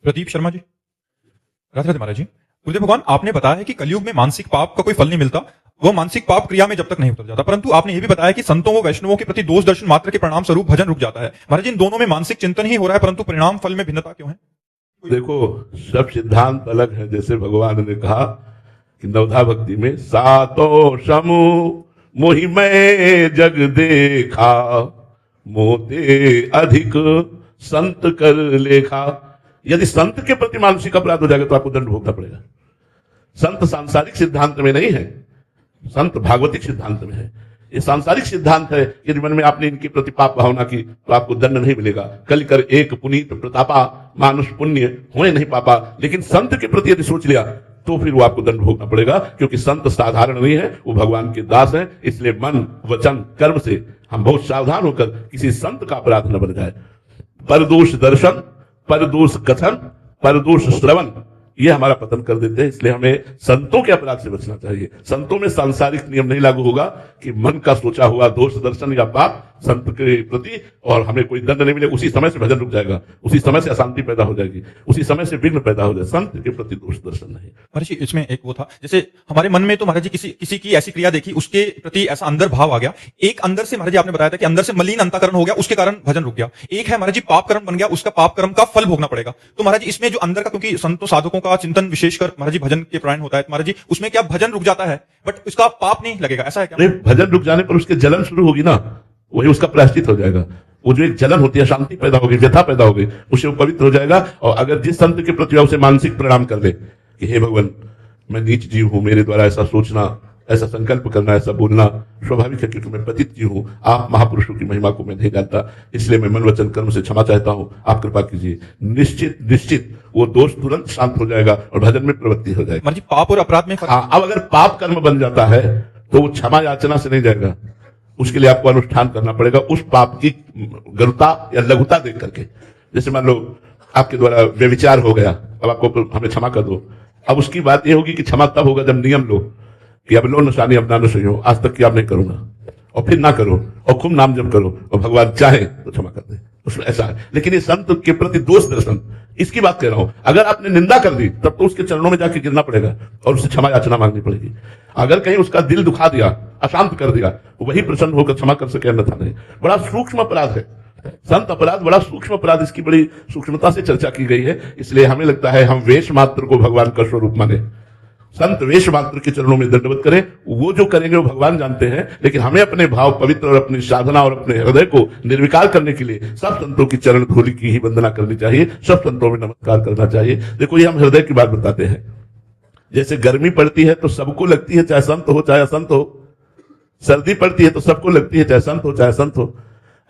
प्रदीप शर्मा जी, राधे राधे महाराज जी। गुरुदेव भगवान, आपने बताया है कि कलयुग में मानसिक पाप का कोई फल नहीं मिलता, वो मानसिक पाप क्रिया में जब तक नहीं उतर जाता, परंतु आपने ये भी बताया कि संतों व वैष्णवों के प्रति दोष दर्शन मात्र के परिणाम स्वरूप भजन रुक जाता है। महाराज, इन दोनों में मानसिक चिंतन ही हो रहा है, परंतु परिणाम फल में भिन्नता क्यों है? देखो, सब सिद्धांत अलग है। जैसे भगवान ने कहा कि नवधा भक्ति में सातो समूह मोहि में जग देखा, मोते अधिक संत कर लेखा। यदि संत के प्रति मानसिक अपराध हो जाएगा तो आपको दंड भोगना पड़ेगा। संत सांसारिक सिद्धांत में नहीं है, संत भागवतिक सिद्धांत में है। ये सांसारिक सिद्धांत है। यदि मन में आपने इनके प्रति पाप भावना की तो आपको दंड नहीं मिलेगा। कल कर एक पुनीत प्रतापा, मानुष पुण्य होने नहीं पापा। लेकिन संत के प्रति यदि सोच लिया तो फिर वो आपको दंड भोगना पड़ेगा, क्योंकि संत साधारण नहीं है, वो भगवान के दास है। इसलिए मन वचन कर्म से हम बहुत सावधान होकर किसी संत का अपराध न बन जाए। परदोष दर्शन, परदोष कथन, परदोष श्रवण, ये हमारा पतन कर देते हैं। इसलिए हमें संतों के अपराध से बचना चाहिए। संतों में सांसारिक नियम नहीं लागू होगा कि मन का सोचा हुआ दोष दर्शन या पाप संत के प्रति और हमें कोई दंड नहीं मिले, उसी समय से भजन रुक जाएगा, उसी समय से अशांति पैदा हो जाएगी, उसी समय से विघ्न पैदा हो जाएगा। संत के प्रति दोष दर्शन नहीं। महाराज जी, इसमें एक वो था, जैसे हमारे मन में तो महाराज जी किसी की ऐसी क्रिया देखी, उसके प्रति ऐसा अंदर भाव आ गया। एक अंदर से महाराज जी आपने बताया था कि अंदर से मलिन अंतःकरण हो गया, उसके कारण भजन रुक गया। एक है महाराज जी पाप कर्म बन गया, उसका पाप कर्म का फल भोगना पड़ेगा। तो महाराज जी इसमें जो अंदर का, क्योंकि संतों साधकों का चिंतन विशेषकर महाराज जी भजन के प्राण होता है, महाराज जी उसमें क्या भजन रुक जाता है बट उसका पाप नहीं लगेगा, ऐसा है क्या? भजन रुक जाने पर उसके जलन शुरू होगी ना, वही उसका प्रायश्चित हो जाएगा। वो जो एक जलन होती है, शांति पैदा होगी, व्यथा पैदा होगी, उससे वो पवित्र हो जाएगा। और अगर जिस संत के प्रति उसे मानसिक प्रणाम कर ले कि हे भगवान, मैं नीच जीव हूं, मेरे द्वारा ऐसा सोचना, ऐसा संकल्प करना, ऐसा बोलना स्वाभाविक है, क्योंकि मैं पतित जीव हूं, आप महापुरुषों की महिमा को मैं नहीं जानता, इसलिए मैं मन वचन कर्म से क्षमा चाहता हूं, आप कृपा कीजिए। निश्चित निश्चित वो दोष तुरंत शांत हो जाएगा और भजन में प्रवृत्ति हो जाएगी। महाराज जी पाप और अपराध में फर्क? हाँ, अब अगर पाप कर्म बन जाता है तो वो क्षमा याचना से नहीं जाएगा, उसके लिए आपको अनुष्ठान करना पड़ेगा उस पाप की गरुता या लघुता देख करके। जैसे मान लो आपके द्वारा व्यभिचार हो गया, अब आपको हमें क्षमा कर दो। अब उसकी बात यह होगी कि क्षमा तब होगा जब नियम लो कि अब लो नशानी अपना न सही हो, आज तक की आप नहीं करूंगा, और फिर ना करो और खूब नाम जप करो और भगवान चाहे तो क्षमा कर दे, उसमें ऐसा है। लेकिन ये संत के प्रति दोष दर्शन, इसकी बात कह रहा हूं। अगर आपने निंदा कर दी तब तो उसके चरणों में जाके गिरना पड़ेगा और उससे क्षमा याचना मांगनी पड़ेगी। अगर कहीं उसका दिल दुखा दिया, अशांत कर दिया, वही प्रसन्न होकर क्षमा कर सके, अन्यथा नहीं। बड़ा सूक्ष्म अपराध है संत अपराध, बड़ा सूक्ष्म अपराध, इसकी बड़ी सूक्ष्मता से चर्चा की गई है। इसलिए हमें लगता है हम वेश मात्र को भगवान का स्वरूप माने, संत वेश मात्र के चरणों में दंडवत करें, वो जो करेंगे वो भगवान जानते हैं। लेकिन हमें अपने भाव पवित्र और अपनी साधना और अपने हृदय को निर्विकार करने के लिए सब संतों की चरण धूलि की ही वंदना करनी चाहिए, सब संतों में नमस्कार करना चाहिए। देखो, ये हम हृदय की बात बताते हैं। जैसे गर्मी पड़ती है तो सबको लगती है, चाहे संत हो चाहे असंत हो। सर्दी पड़ती है तो सबको लगती है, चाहे संत हो चाहे असंत हो।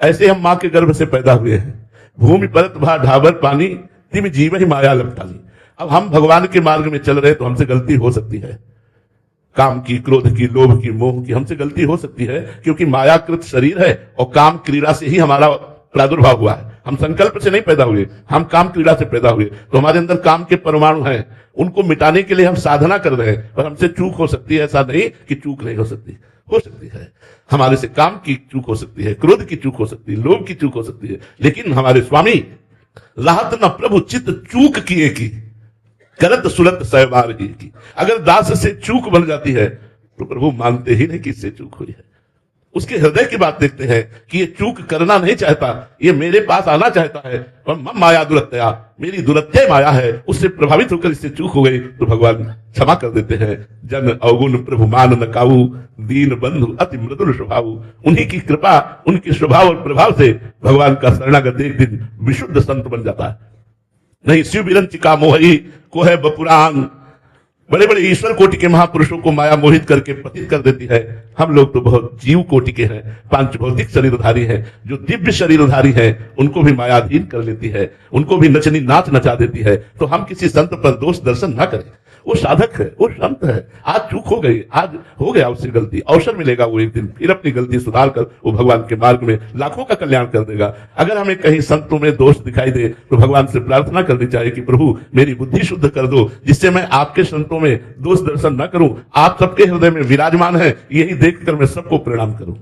ऐसे हम मां के गर्भ से पैदा हुए हैं। भूमि परत भा ढाबर पानी, तिम जीव ही माया लपटानी। अब हम भगवान के मार्ग में चल रहे तो हमसे गलती हो सकती है, काम की, क्रोध की, लोभ की, मोह की, हमसे गलती हो सकती है, क्योंकि मायाकृत शरीर है और काम क्रीड़ा से ही हमारा प्रादुर्भाव हुआ है। हम संकल्प से नहीं पैदा हुए, हम काम क्रीड़ा से पैदा हुए। तो हमारे अंदर काम के परमाणु हैं, उनको मिटाने के लिए हम साधना कर रहे हैं, पर हमसे चूक हो सकती है। ऐसा नहीं कि चूक नहीं हो सकती है। हमारे से काम की चूक हो सकती है, क्रोध की चूक हो सकती है, लोभ की चूक हो सकती है। लेकिन हमारे स्वामी राहत न प्रभु चित्त चूक किए की, करत सुरत सहबार ही की। अगर दास से चूक बन जाती है तो प्रभु मानते ही नहीं कि इससे चूक हुई है। उसके हृदय की बात देखते हैं कि ये चूक करना नहीं चाहता, ये मेरे पास आना चाहता है, और मम माया दुरत्या, मेरी दुरत्या माया है, उससे प्रभावित होकर इससे चूक हो गई तो भगवान क्षमा कर देते हैं। जन अवगुण प्रभु मान न काऊ, दीन बंधु अति मृदुल स्वभाव। उन्हीं की कृपा, उनके स्वभाव और प्रभाव से भगवान का शरणागत एक दिन विशुद्ध संत बन जाता है। नहीं शिव विरंचिका मोही को है बपुरान। बड़े बड़े ईश्वर कोटि के महापुरुषों को माया मोहित करके पतित कर देती है। हम लोग तो बहुत जीव कोटि के हैं, पांच भौतिक शरीरधारी हैं। जो दिव्य शरीरधारी हैं उनको भी मायाधीन कर लेती है, उनको भी नचनी नाच नचा देती है। तो हम किसी संत पर दोष दर्शन ना करें। वो साधक है, वो संत है। आज चूक हो गई, आज हो गया उससे गलती, अवसर मिलेगा, वो एक दिन फिर अपनी गलती सुधार कर वो भगवान के मार्ग में लाखों का कल्याण कर देगा। अगर हमें कहीं संतों में दोष दिखाई दे तो भगवान से प्रार्थना करनी चाहिए कि प्रभु मेरी बुद्धि शुद्ध कर दो, जिससे मैं आपके संतों में दोष दर्शन न करूं। आप सबके हृदय में विराजमान है, यही देखकर मैं सबको प्रणाम करूं।